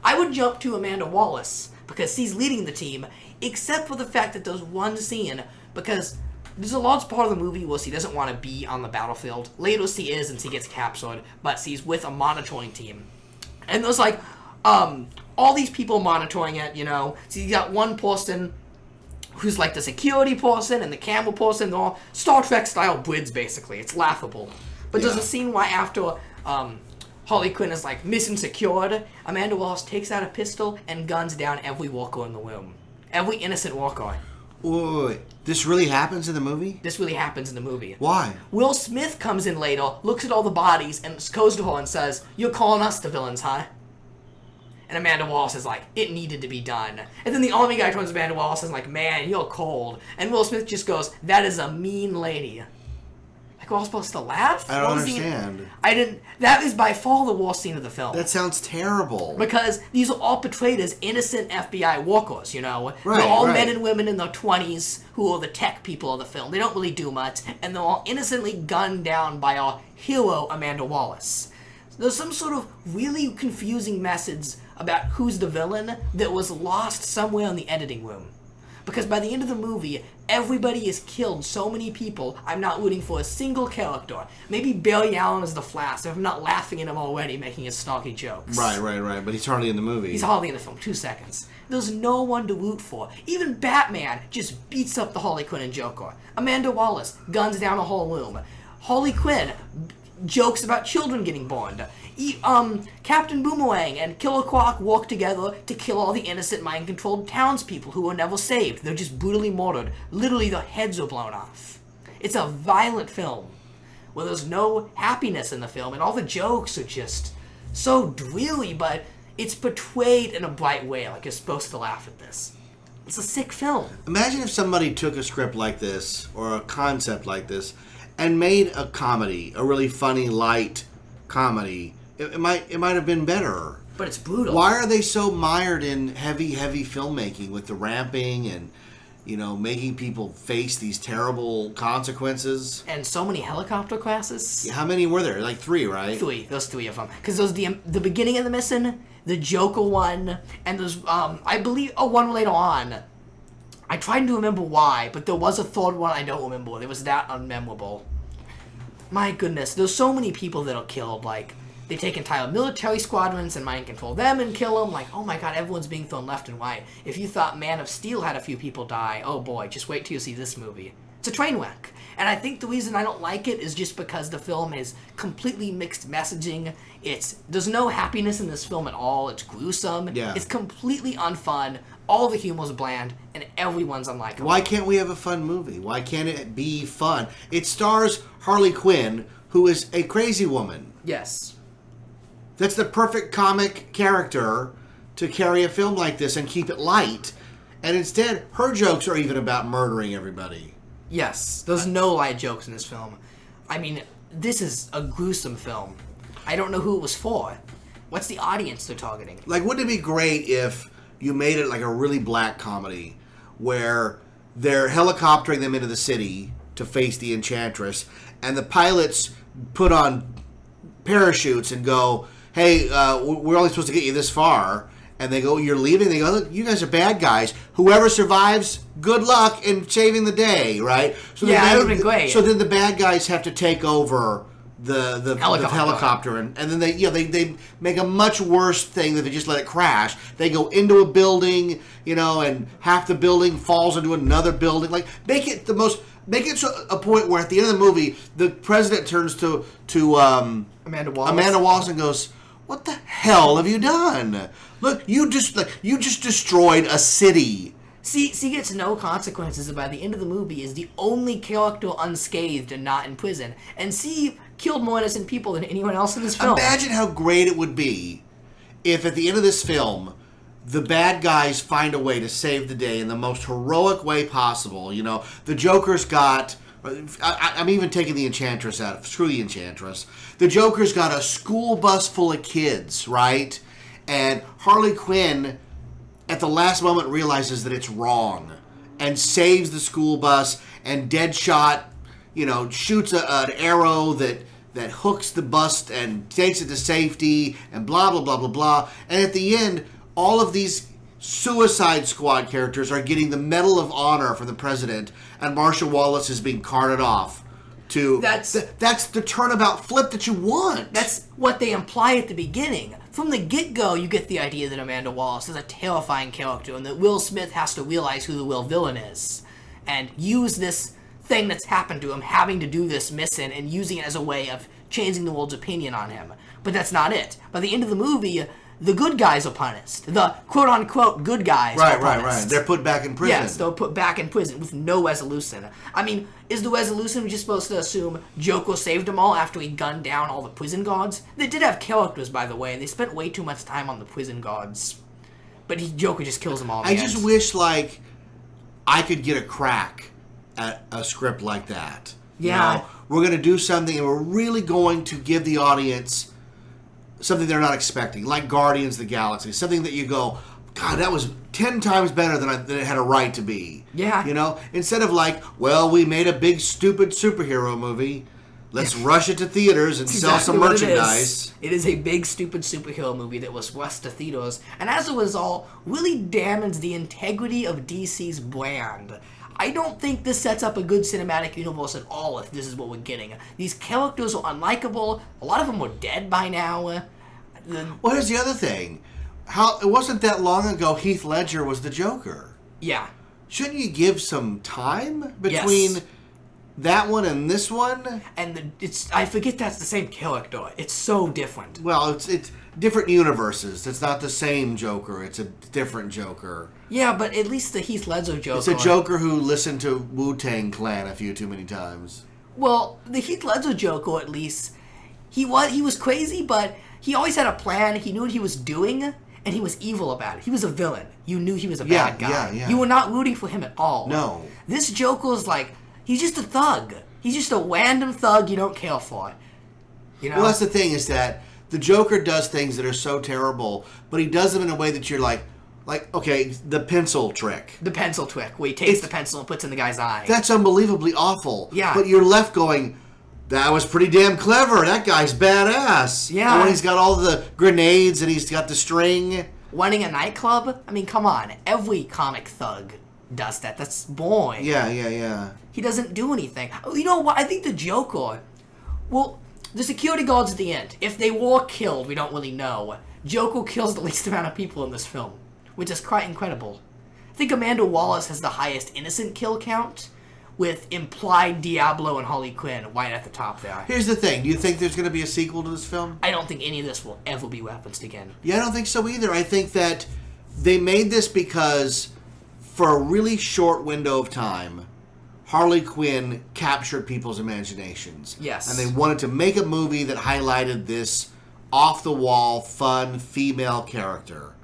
[SPEAKER 3] I would jump to Amanda Wallace, because she's leading the team, except for the fact that there's one scene, because there's a large part of the movie where she doesn't want to be on the battlefield. Later she is, and she gets captured, but she's with a monitoring team. And there's like, all these people monitoring it, you know. So you got one person who's like the security person and the camera person, they're all Star Trek style grids basically. It's laughable. But there's a scene where after Harley Quinn is like mission secured, Amanda Wallace takes out a pistol and guns down every worker in the room. Every innocent worker.
[SPEAKER 2] Wait. This really happens in the movie?
[SPEAKER 3] This really happens in the movie.
[SPEAKER 2] Why?
[SPEAKER 3] Will Smith comes in later, looks at all the bodies, and goes to her and says, "You're calling us the villains, huh?" And Amanda Wallace is like, "It needed to be done." And then the army guy turns to Amanda Wallace and is like, "Man, you're cold." And Will Smith just goes, "That is a mean lady." Like, we're all supposed to laugh?
[SPEAKER 2] I don't understand.
[SPEAKER 3] That is by far the worst scene of the film.
[SPEAKER 2] That sounds terrible.
[SPEAKER 3] Because these are all portrayed as innocent FBI workers, you know?
[SPEAKER 2] Right,
[SPEAKER 3] they're all
[SPEAKER 2] right.
[SPEAKER 3] men and women in their 20s who are the tech people of the film. They don't really do much, and they're all innocently gunned down by our hero, Amanda Wallace. There's some sort of really confusing message about who's the villain that was lost somewhere in the editing room. Because by the end of the movie, everybody has killed so many people, I'm not rooting for a single character. Maybe Barry Allen is the Flash, if I'm not laughing at him already, making his snarky jokes.
[SPEAKER 2] Right. But he's hardly in the movie.
[SPEAKER 3] He's hardly in the film, 2 seconds. There's no one to root for. Even Batman just beats up the Harley Quinn and Joker. Amanda Wallace guns down a whole room. Harley Quinn jokes about children getting born. Captain Boomerang and Killer Croc work together to kill all the innocent mind-controlled townspeople who were never saved. They're just brutally murdered. Literally, their heads are blown off. It's a violent film where there's no happiness in the film, and all the jokes are just so dreary, but it's portrayed in a bright way, like you're supposed to laugh at this. It's a sick film.
[SPEAKER 2] Imagine if somebody took a script like this, or a concept like this, and made a comedy, a really funny, light comedy. It might have been better.
[SPEAKER 3] But it's brutal.
[SPEAKER 2] Why are they so mired in heavy filmmaking with the ramping and, you know, making people face these terrible consequences?
[SPEAKER 3] And so many helicopter crashes.
[SPEAKER 2] Yeah, how many were there? Like 3, right?
[SPEAKER 3] 3. There's 3 of them. Because there's the beginning of the mission, the Joker one, and there's, I believe, one later on. I tried to remember why, but there was a third one I don't remember. It was that unmemorable. My goodness, there's so many people that are killed, like, They take entire military squadrons and mind control them and kill them. Like, oh my god, everyone's being thrown left and right. If you thought Man of Steel had a few people die, oh boy, just wait till you see this movie. It's a train wreck. And I think the reason I don't like it is just because the film is completely mixed messaging. There's no happiness in this film at all. It's gruesome.
[SPEAKER 2] Yeah.
[SPEAKER 3] It's completely unfun. All the humor's bland, and everyone's unlikable.
[SPEAKER 2] Why can't we have a fun movie? Why can't it be fun? It stars Harley Quinn, who is a crazy woman.
[SPEAKER 3] Yes.
[SPEAKER 2] That's the perfect comic character to carry a film like this and keep it light. And instead, her jokes are even about murdering everybody.
[SPEAKER 3] Yes. There's no light jokes in this film. I mean, this is a gruesome film. I don't know who it was for. What's the audience they're targeting?
[SPEAKER 2] Like, wouldn't it be great if you made it like a really black comedy where they're helicoptering them into the city to face the Enchantress, and the pilots put on parachutes and go, hey, we're only supposed to get you this far. And they go, you're leaving? They go, look, you guys are bad guys. Whoever survives, good luck in saving the day, right? So
[SPEAKER 3] that would have been great.
[SPEAKER 2] So then the bad guys have to take over the helicopter. And then they make a much worse thing than they just let it crash. They go into a building, and half the building falls into another building. Like, make it a point where at the end of the movie, the president turns to
[SPEAKER 3] Amanda Wallace.
[SPEAKER 2] Amanda Wallace and goes, what the hell have you done? Look, you just destroyed a city.
[SPEAKER 3] C gets no consequences, and by the end of the movie is the only character unscathed and not in prison. And C killed more innocent people than anyone else in this film.
[SPEAKER 2] Imagine how great it would be if at the end of this film, the bad guys find a way to save the day in the most heroic way possible. The Joker's got... I'm even taking the Enchantress out. Screw the Enchantress. The Joker's got a school bus full of kids, right? And Harley Quinn, at the last moment, realizes that it's wrong and saves the school bus. And Deadshot, shoots an arrow that hooks the bus and takes it to safety and blah, blah, blah, blah, blah. And at the end, all of these Suicide Squad characters are getting the Medal of Honor from the president, and Marshall Wallace is being carted off to... That's the turnabout flip that you want.
[SPEAKER 3] That's what they imply at the beginning. From the get-go, you get the idea that Amanda Wallace is a terrifying character, and that Will Smith has to realize who the real villain is, and use this thing that's happened to him, having to do this mission, and using it as a way of changing the world's opinion on him. But that's not it. By the end of the movie... the good guys are punished. The quote-unquote good guys are punished.
[SPEAKER 2] Right. They're put back in prison.
[SPEAKER 3] Yes, they're put back in prison with no resolution. I mean, is the resolution just supposed to assume Joker saved them all after he gunned down all the prison guards? They did have characters, by the way. They spent way too much time on the prison guards. But Joker just kills them all.
[SPEAKER 2] I just wish, I could get a crack at a script like that.
[SPEAKER 3] Yeah.
[SPEAKER 2] We're going to do something, and we're really going to give the audience... something they're not expecting, like Guardians of the Galaxy. Something that you go, God, that was 10 times better than it had a right to be.
[SPEAKER 3] Yeah.
[SPEAKER 2] Instead of we made a big, stupid superhero movie. Let's rush it to theaters and sell some merchandise.
[SPEAKER 3] It is a big, stupid superhero movie that was rushed to theaters. And as a result, really damaged the integrity of DC's brand. I don't think this sets up a good cinematic universe at all if this is what we're getting. These characters are unlikable. A lot of them were dead by now.
[SPEAKER 2] Well, here's the other thing. It wasn't that long ago Heath Ledger was the Joker.
[SPEAKER 3] Yeah.
[SPEAKER 2] Shouldn't you give some time between that one and this one?
[SPEAKER 3] And I forget that's the same character. It's so different.
[SPEAKER 2] Well, it's different universes. It's not the same Joker. It's a different Joker.
[SPEAKER 3] Yeah, but at least the Heath Ledger Joker...
[SPEAKER 2] It's a Joker who listened to Wu-Tang Clan a few too many times.
[SPEAKER 3] Well, the Heath Ledger Joker, at least, he was crazy, but he always had a plan. He knew what he was doing, and he was evil about it. He was a villain. You knew he was a bad guy.
[SPEAKER 2] Yeah.
[SPEAKER 3] You were not rooting for him at all.
[SPEAKER 2] No.
[SPEAKER 3] This Joker's he's just a thug. He's just a random thug you don't care for.
[SPEAKER 2] Well, that's the thing, is that the Joker does things that are so terrible, but he does them in a way that you're okay, the pencil trick.
[SPEAKER 3] The pencil trick, where he takes the pencil and puts in the guy's eye.
[SPEAKER 2] That's unbelievably awful.
[SPEAKER 3] Yeah.
[SPEAKER 2] But you're left going, that was pretty damn clever. That guy's badass.
[SPEAKER 3] Yeah.
[SPEAKER 2] And when he's got all the grenades and he's got the string.
[SPEAKER 3] Running a nightclub? I mean, come on. Every comic thug does that. That's boring.
[SPEAKER 2] Yeah.
[SPEAKER 3] He doesn't do anything. You know what? I think the Joker... Well, The security guards at the end, if they were killed, we don't really know. Joker kills the least amount of people in this film, which is quite incredible. I think Amanda Wallace has the highest innocent kill count, with implied Diablo and Harley Quinn right at the top there.
[SPEAKER 2] Here's the thing. Do you think there's going to be a sequel to this film?
[SPEAKER 3] I don't think any of this will ever be referenced again.
[SPEAKER 2] Yeah, I don't think so either. I think that they made this because for a really short window of time, Harley Quinn captured people's imaginations.
[SPEAKER 3] Yes.
[SPEAKER 2] And they wanted to make a movie that highlighted this off-the-wall, fun, female character.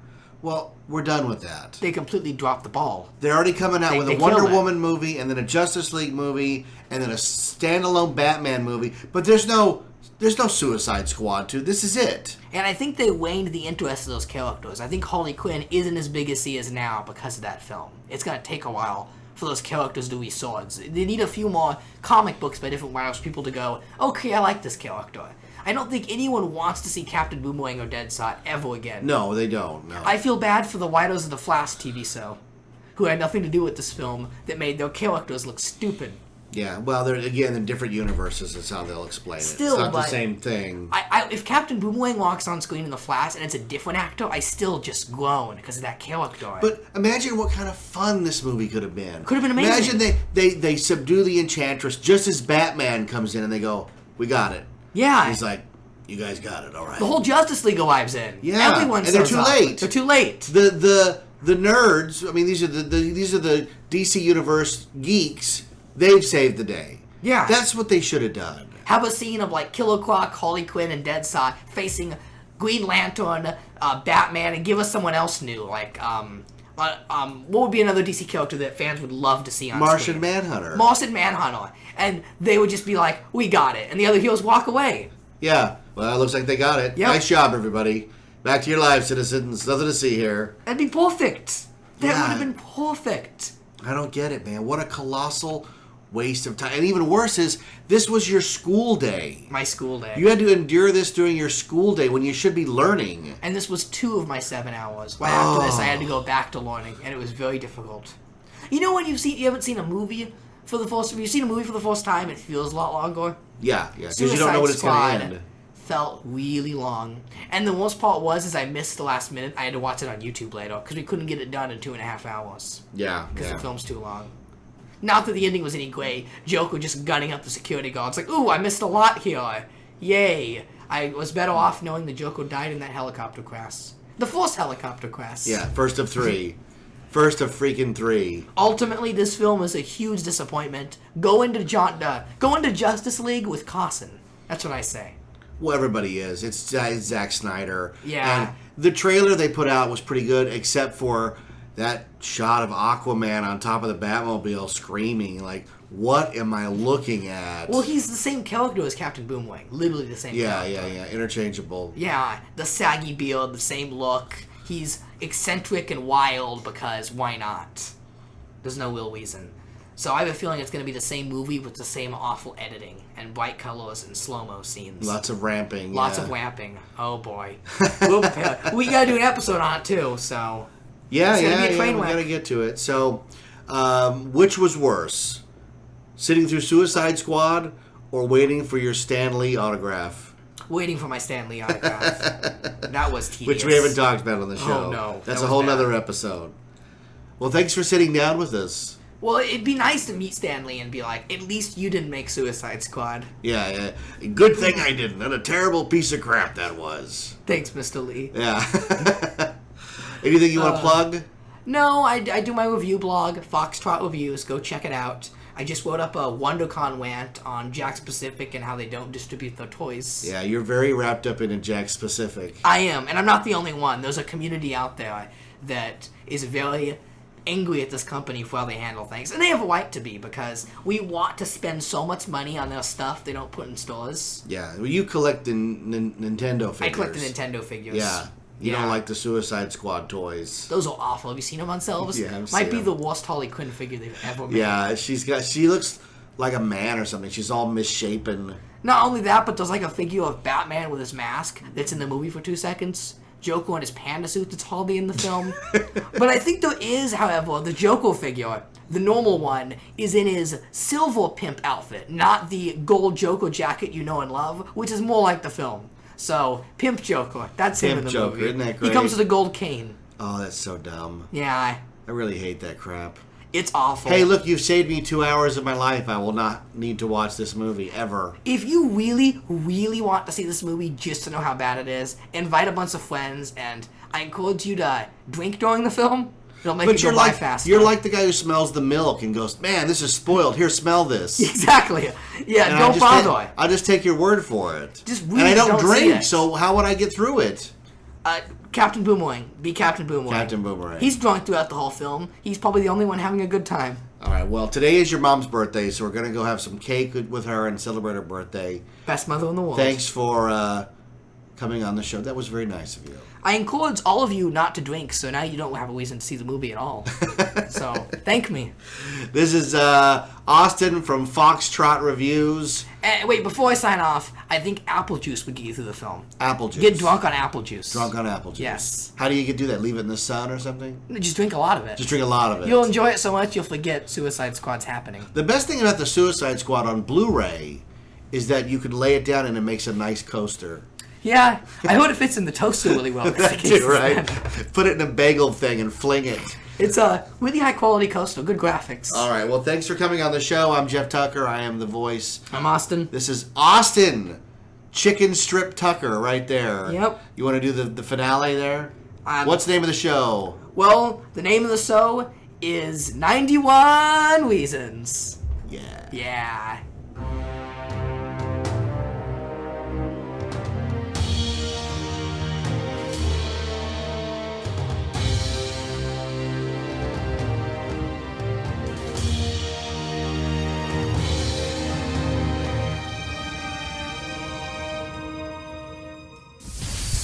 [SPEAKER 2] Well, we're done with that.
[SPEAKER 3] They completely dropped the ball.
[SPEAKER 2] They're already coming out with
[SPEAKER 3] they
[SPEAKER 2] a Wonder
[SPEAKER 3] killed it.
[SPEAKER 2] Woman movie, and then a Justice League movie, and then a standalone Batman movie. But there's no Suicide Squad 2. This is it.
[SPEAKER 3] And I think they waned the interest of those characters. I think Harley Quinn isn't as big as she is now because of that film. It's going to take a while for those characters to be swords. They need a few more comic books by different writers for people to go, okay, I like this character. I don't think anyone wants to see Captain Boomerang or Deadshot ever again.
[SPEAKER 2] No, they don't. No.
[SPEAKER 3] I feel bad for the writers of the Flash TV show, who had nothing to do with this film, that made their characters look stupid.
[SPEAKER 2] Yeah, well, they're in different universes. That's how they'll explain it.
[SPEAKER 3] Still,
[SPEAKER 2] it's not the
[SPEAKER 3] but
[SPEAKER 2] same thing.
[SPEAKER 3] If Captain Boomerang walks on screen in the Flash and it's a different actor, I still just groan because of that character.
[SPEAKER 2] But imagine what kind of fun this movie could have been.
[SPEAKER 3] Could have been amazing.
[SPEAKER 2] Imagine they subdue the Enchantress just as Batman comes in and they go, "We got it."
[SPEAKER 3] Yeah.
[SPEAKER 2] And he's like, "You guys got it, all right."
[SPEAKER 3] The whole Justice League arrives in.
[SPEAKER 2] Yeah,
[SPEAKER 3] Everyone
[SPEAKER 2] and they're
[SPEAKER 3] shows
[SPEAKER 2] too
[SPEAKER 3] up.
[SPEAKER 2] late.
[SPEAKER 3] They're too late.
[SPEAKER 2] The nerds. I mean, these are the DC Universe geeks. They've saved the day.
[SPEAKER 3] Yeah.
[SPEAKER 2] That's what they should have done.
[SPEAKER 3] Have a scene of like Killer Croc, Harley Quinn, and Deadshot facing Green Lantern, Batman, and give us someone else new. Like, what would be another DC character that fans would love to see on
[SPEAKER 2] Martian
[SPEAKER 3] screen?
[SPEAKER 2] Manhunter.
[SPEAKER 3] Martian Manhunter. And they would just be like, we got it. And the other heroes walk away.
[SPEAKER 2] Yeah. Well, it looks like they got it.
[SPEAKER 3] Yep.
[SPEAKER 2] Nice job, everybody. Back to your lives, citizens. Nothing to see here.
[SPEAKER 3] That'd be perfect. That
[SPEAKER 2] Yeah.
[SPEAKER 3] would have been perfect.
[SPEAKER 2] I don't get it, man. What a colossal waste of time. And even worse is, this was your school day.
[SPEAKER 3] My school day.
[SPEAKER 2] You had to endure this during your school day when you should be learning.
[SPEAKER 3] And this was 2 of my 7 hours. Right after this, I had to go back to learning, and it was very difficult. You know when you haven't seen a movie for the first... If you've seen a movie for the first time, it feels a lot longer.
[SPEAKER 2] Yeah, because you don't know when it's going to end.
[SPEAKER 3] Felt really long. And the worst part was I missed the last minute. I had to watch it on YouTube later, because we couldn't get it done in 2.5 hours.
[SPEAKER 2] Yeah,
[SPEAKER 3] Because the film's too long. Not that the ending was any great. Joker just gunning up the security guards like, ooh, I missed a lot here. Yay. I was better off knowing the Joker died in that helicopter crash. The first helicopter crash.
[SPEAKER 2] Yeah, first of 3. First of freaking 3.
[SPEAKER 3] Ultimately, this film is a huge disappointment. Go into Justice League with caution. That's what I say.
[SPEAKER 2] Well, everybody is. It's Zack Snyder.
[SPEAKER 3] Yeah.
[SPEAKER 2] And the trailer they put out was pretty good, except for that shot of Aquaman on top of the Batmobile screaming. Like, what am I looking at?
[SPEAKER 3] Well, he's the same character as Captain Boomerang. Literally the same character.
[SPEAKER 2] Yeah. Interchangeable.
[SPEAKER 3] Yeah, the saggy beard, the same look. He's eccentric and wild because why not? There's no real reason. So I have a feeling it's going to be the same movie with the same awful editing and bright colors and slow-mo scenes.
[SPEAKER 2] Lots of ramping.
[SPEAKER 3] Lots of ramping. Oh, boy. We got to do an episode on it, too, so...
[SPEAKER 2] Yeah,
[SPEAKER 3] It's gonna be a train
[SPEAKER 2] we
[SPEAKER 3] wreck.
[SPEAKER 2] got to get to it. So, which was worse? Sitting through Suicide Squad or waiting for your Stan Lee autograph?
[SPEAKER 3] Waiting for my Stan Lee autograph. That was tedious.
[SPEAKER 2] Which we haven't talked about on the show.
[SPEAKER 3] Oh, no.
[SPEAKER 2] That's
[SPEAKER 3] That
[SPEAKER 2] a whole
[SPEAKER 3] was bad.
[SPEAKER 2] nother episode. Well, thanks for sitting down with us.
[SPEAKER 3] Well, it'd be nice to meet Stan Lee and be like, at least you didn't make Suicide Squad.
[SPEAKER 2] Yeah. Good thing I didn't. And a terrible piece of crap that was.
[SPEAKER 3] Thanks, Mr. Lee.
[SPEAKER 2] Yeah. Anything you want to plug?
[SPEAKER 3] No, I do my review blog, Foxtrot Reviews. Go check it out. I just wrote up a WonderCon rant on Jack's Pacific and how they don't distribute their toys.
[SPEAKER 2] Yeah, you're very wrapped up in a Jack Specific.
[SPEAKER 3] I am, and I'm not the only one. There's a community out there that is very angry at this company for how they handle things. And they have a right to be, because we want to spend so much money on their stuff they don't put in stores.
[SPEAKER 2] Yeah, well, you collect the Nintendo figures.
[SPEAKER 3] I collect the Nintendo figures.
[SPEAKER 2] Yeah. You don't like the Suicide Squad toys.
[SPEAKER 3] Those are awful. Have you seen them on shelves?
[SPEAKER 2] Yeah, I've
[SPEAKER 3] Might
[SPEAKER 2] seen
[SPEAKER 3] be
[SPEAKER 2] them.
[SPEAKER 3] the worst Harley Quinn figure they've ever made.
[SPEAKER 2] Yeah, she looks like a man or something. She's all misshapen.
[SPEAKER 3] Not only that, but there's like a figure of Batman with his mask that's in the movie for 2 seconds. Joko in his panda suit that's hardly in the film. But I think there is, however, the Joko figure, the normal one, is in his silver pimp outfit, not the gold Joko jacket you know and love, which is more like the film. So, Pimp Joko, that's him in the
[SPEAKER 2] Joker,
[SPEAKER 3] movie.
[SPEAKER 2] isn't that great?
[SPEAKER 3] He comes with a gold cane.
[SPEAKER 2] Oh, that's so dumb.
[SPEAKER 3] Yeah,
[SPEAKER 2] I really hate that crap.
[SPEAKER 3] it's awful.
[SPEAKER 2] Hey, look, you've saved me 2 hours of my life. I will not need to watch this movie ever.
[SPEAKER 3] If you really, really want to see this movie just to know how bad it is, invite a bunch of friends, and I encourage you to drink during the film. It'll make you go by faster.
[SPEAKER 2] You're like the guy who smells the milk and goes, man, this is spoiled. Here, smell this.
[SPEAKER 3] Exactly. Yeah,
[SPEAKER 2] And
[SPEAKER 3] don't bother.
[SPEAKER 2] I'll just take your word for it.
[SPEAKER 3] Just
[SPEAKER 2] and
[SPEAKER 3] really
[SPEAKER 2] I don't
[SPEAKER 3] don't see
[SPEAKER 2] drink,
[SPEAKER 3] it.
[SPEAKER 2] so how would I get through it?
[SPEAKER 3] Captain Boomerang. Be Captain Boomerang.
[SPEAKER 2] Captain Boomerang.
[SPEAKER 3] He's drunk throughout the whole film. He's probably the only one having a good time.
[SPEAKER 2] All right, well, today is your mom's birthday, so we're going to go have some cake with her and celebrate her birthday.
[SPEAKER 3] Best mother in the world.
[SPEAKER 2] Thanks for coming on the show. That was very nice of you.
[SPEAKER 3] I encourage all of you not to drink, so now you don't have a reason to see the movie at all. So, thank me.
[SPEAKER 2] This is Austin from Foxtrot Reviews.
[SPEAKER 3] Wait, before I sign off, I think apple juice would get you through the film.
[SPEAKER 2] Apple juice.
[SPEAKER 3] Get drunk on apple juice.
[SPEAKER 2] Drunk on apple juice.
[SPEAKER 3] Yes.
[SPEAKER 2] How do you do that? Leave it in the sun or something?
[SPEAKER 3] Just drink a lot of it.
[SPEAKER 2] Just drink a lot of it.
[SPEAKER 3] You'll enjoy it so much you'll forget Suicide Squad's happening.
[SPEAKER 2] The best thing about the Suicide Squad on Blu-ray is that you can lay it down and it makes a nice coaster.
[SPEAKER 3] Yeah, I hope it fits in the toaster really well.
[SPEAKER 2] That too, right? Put it in a bagel thing and fling it.
[SPEAKER 3] It's a really high quality coaster, good graphics.
[SPEAKER 2] All right, well, thanks for coming on the show. I'm Jeff Tucker. I am the voice.
[SPEAKER 3] I'm Austin.
[SPEAKER 2] This is Austin Chicken Strip Tucker right there.
[SPEAKER 3] Yep.
[SPEAKER 2] You want to do the finale there? What's the name of the show?
[SPEAKER 3] Well, the name of the show is 91 Reasons.
[SPEAKER 2] Yeah.
[SPEAKER 3] Yeah.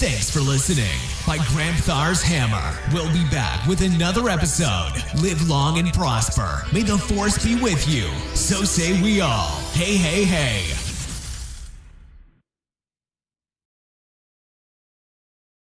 [SPEAKER 1] Thanks for listening. By Graham Thar's Hammer. We'll be back with another episode. Live long and prosper. May the force be with you. So say we all. Hey, hey, hey.